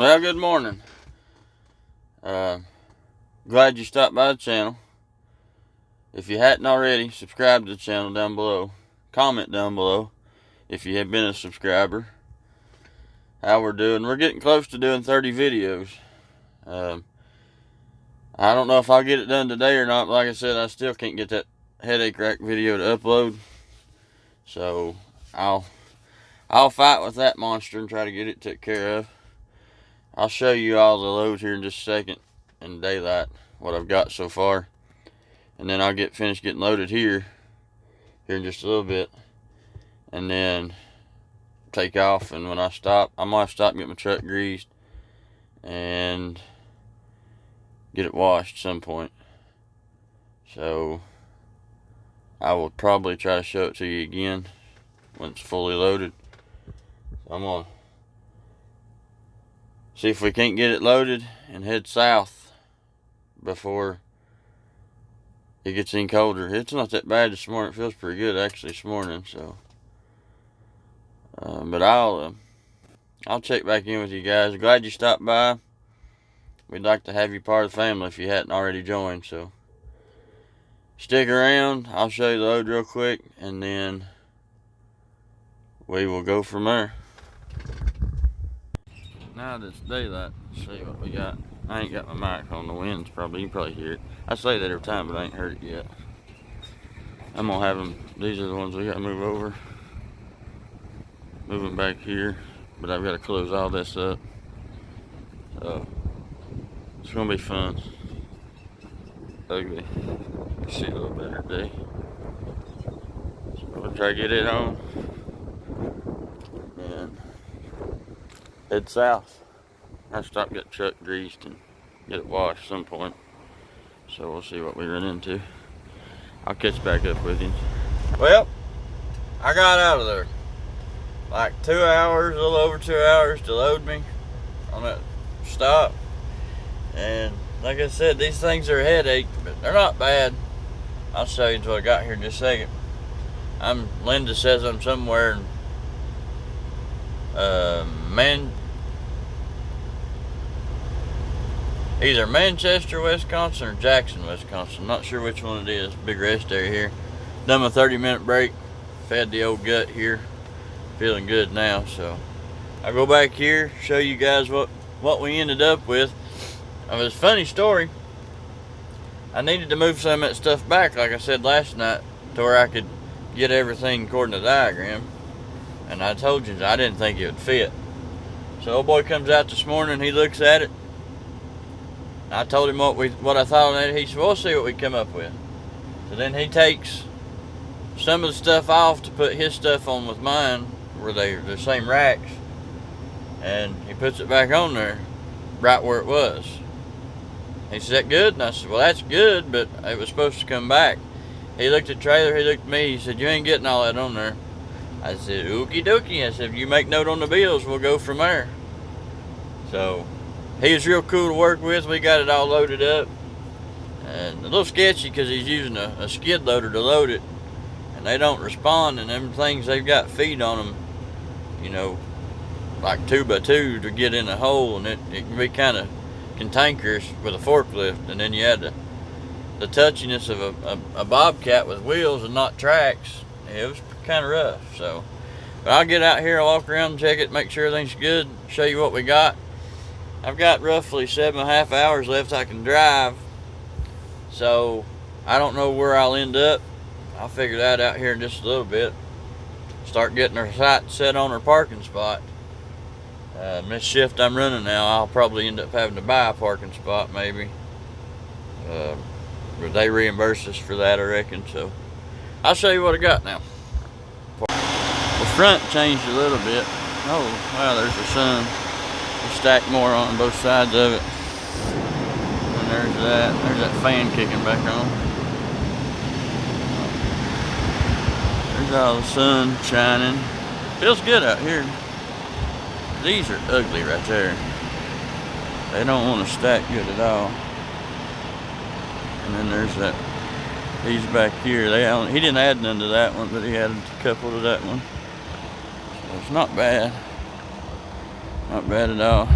Well, good morning. Glad you stopped by the channel. If you hadn't already, subscribe to the channel down below. Comment down below if you have been a subscriber. How we're doing. We're getting close to doing 30 videos. I don't know if I'll get it done today or not. Like I said, I still can't get that headache rack video to upload. So I'll fight with that monster and try to get it took care of. I'll show you all the loads here in just a second in daylight, what I've got so far. And then I'll get finished getting loaded here in just a little bit. And then take off, and when I stop, I might stop and get my truck greased and get it washed at some point. So I will probably try to show it to you again when it's fully loaded. So I'm gonna see if we can't get it loaded and head south before it gets any colder. It's not that bad this morning. It feels pretty good actually this morning. So, but I'll check back in with you guys. Glad you stopped by. We'd like to have you part of the family if you hadn't already joined. So stick around. I'll show you the load real quick, and then we will go from there. Now that it's daylight, let's see what we got. I ain't got my mic on. The wind's probably, you can probably hear it. I say that every time, but I ain't heard it yet. I'm gonna have them, these are the ones we gotta move over. Moving back here, but I've got to close all this up. So it's gonna be fun. Ugly. See a little better day. So we'll try to get it home and head south. I stop, get the truck greased and get it washed at some point. So we'll see what we run into. I'll catch back up with you. Well, I got out of there. Like 2 hours, a little over 2 hours to load me on that stop. And like I said, these things are a headache, but they're not bad. I'll show you until I got here in just a second. Linda says I'm somewhere in either Manchester, Wisconsin or Jackson, Wisconsin. I'm not sure which one it is. Big rest area here. Done my 30-minute break. Fed the old gut here. Feeling good now, so I'll go back here, show you guys what we ended up with. It was a funny story. I needed to move some of that stuff back, like I said last night, to where I could get everything according to the diagram. And I told you I didn't think it would fit. So old boy comes out this morning, he looks at it. I told him what I thought on it. He said, we'll see what we come up with. So then he takes some of the stuff off to put his stuff on with mine, where they're the same racks, and he puts it back on there right where it was. He said, that good? And I said, well, that's good, but it was supposed to come back. He looked at the trailer, he looked at me, he said, you ain't getting all that on there. I said, okie dokie. I said, if you make note on the bills, we'll go from there. So he was real cool to work with. We got it all loaded up, and a little sketchy because he's using a skid loader to load it, and they don't respond, and them things, they've got feet on them, you know, like 2x2 to get in a hole, and it can be kind of cantankerous with a forklift. And then you had the touchiness of a bobcat with wheels and not tracks. It was kind of rough. So, but I'll get out here, I'll walk around and check it, make sure everything's good, show you what we got. I've got roughly 7.5 hours left I can drive, so I don't know where I'll end up. I'll figure that out here in just a little bit. Start getting our sight set on our parking spot. This shift I'm running now, I'll probably end up having to buy a parking spot maybe. But they reimburse us for that, I reckon. So I'll show you what I got now. The front changed a little bit. Oh, wow, there's the sun. We stacked more on both sides of it. And there's that fan kicking back on. There's all the sun shining. Feels good out here. These are ugly right there. They don't want to stack good at all. And then there's that. These back here. He didn't add none to that one, but he added a couple to that one. So it's not bad. Not bad at all.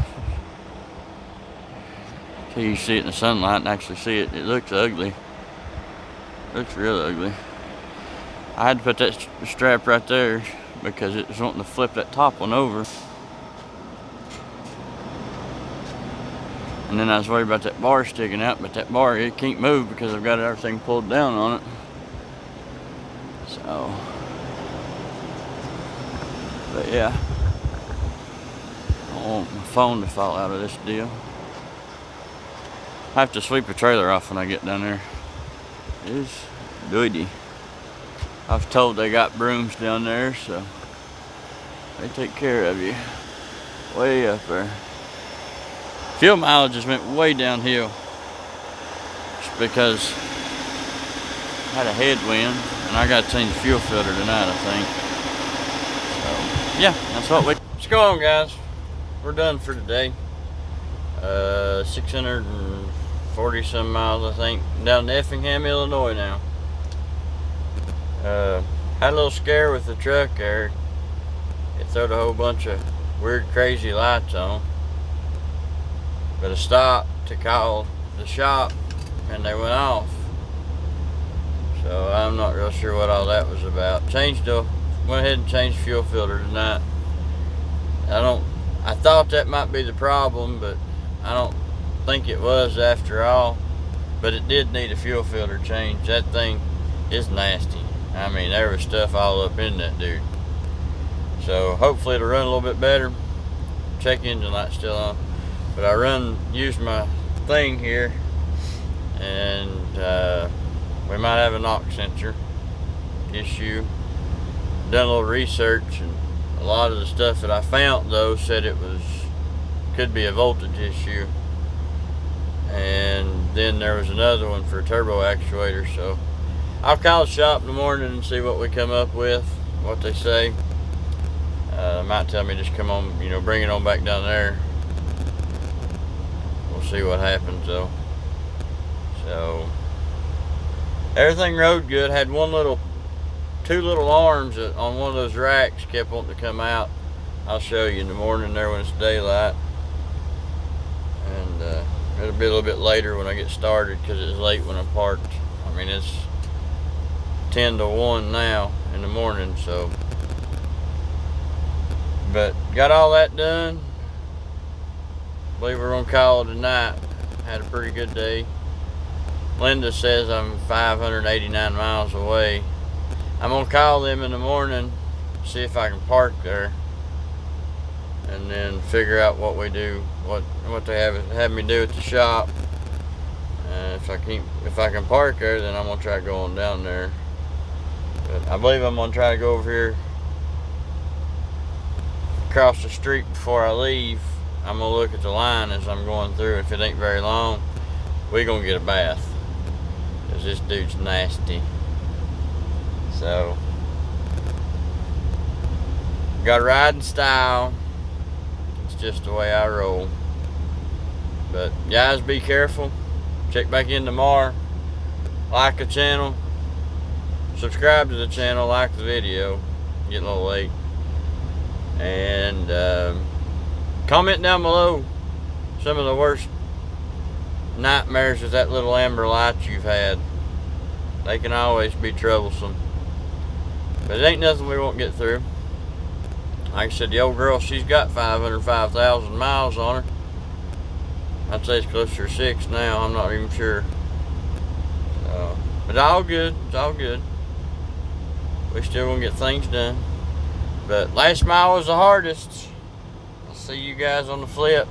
Till you see it in the sunlight and actually see it. It looks ugly. It looks real ugly. I had to put that strap right there because it was wanting to flip that top one over. And then I was worried about that bar sticking out, but that bar, it can't move because I've got everything pulled down on it. So, but yeah. I don't want my phone to fall out of this deal. I have to sweep the trailer off when I get down there. It's dirty. I was told they got brooms down there, so they take care of you. Way up there. Fuel mileage just went way downhill. Just because I had a headwind, and I got to change the fuel filter tonight, I think. So, yeah, that's what we... What's going on, guys? We're done for today. 640 some miles, I think, down to Effingham, Illinois now. Had a little scare with the truck there. It throwed a whole bunch of weird, crazy lights on. But I stopped to call the shop, and they went off. So I'm not real sure what all that was about. Went ahead and changed the fuel filter tonight. I thought that might be the problem, but I don't think it was after all. But it did need a fuel filter change. That thing is nasty. I mean, there was stuff all up in that dude. So hopefully it'll run a little bit better. Check engine light's still on. But I used my thing here, and we might have a knock sensor issue. Done a little research, and a lot of the stuff that I found though said could be a voltage issue. And then there was another one for a turbo actuator. So I'll call the shop in the morning and see what we come up with, what they say. Might tell me just come on, bring it on back down there. We'll see what happens though. So everything rode good. Had two little arms on one of those racks kept wanting to come out. I'll show you in the morning there when it's daylight. And it'll be a little bit later when I get started because it's late when I parked. I mean, it's 10 to 1 now in the morning, so. But got all that done. Believe we're gonna call it a night. Had a pretty good day. Linda says I'm 589 miles away. I'm gonna call them in the morning, see if I can park there, and then figure out what we do, what they have me do at the shop. And if I can park there, then I'm gonna try going down there. But I believe I'm gonna try to go over here across the street before I leave. I'm gonna look at the line as I'm going through. If it ain't very long, we're gonna get a bath, because this dude's nasty. So got to ride in style. It's just the way I roll. But guys, be careful. Check back in tomorrow. Like the channel, subscribe to the channel, like the video. Getting a little late. And comment down below some of the worst nightmares with that little amber light you've had. They can always be troublesome, but it ain't nothing we won't get through. Like I said, the old girl, she's got 505,000 miles on her. I'd say it's closer to 6 now. I'm not even sure. So, but all good. It's all good. We still gonna get things done. But last mile was the hardest. I'll see you guys on the flip.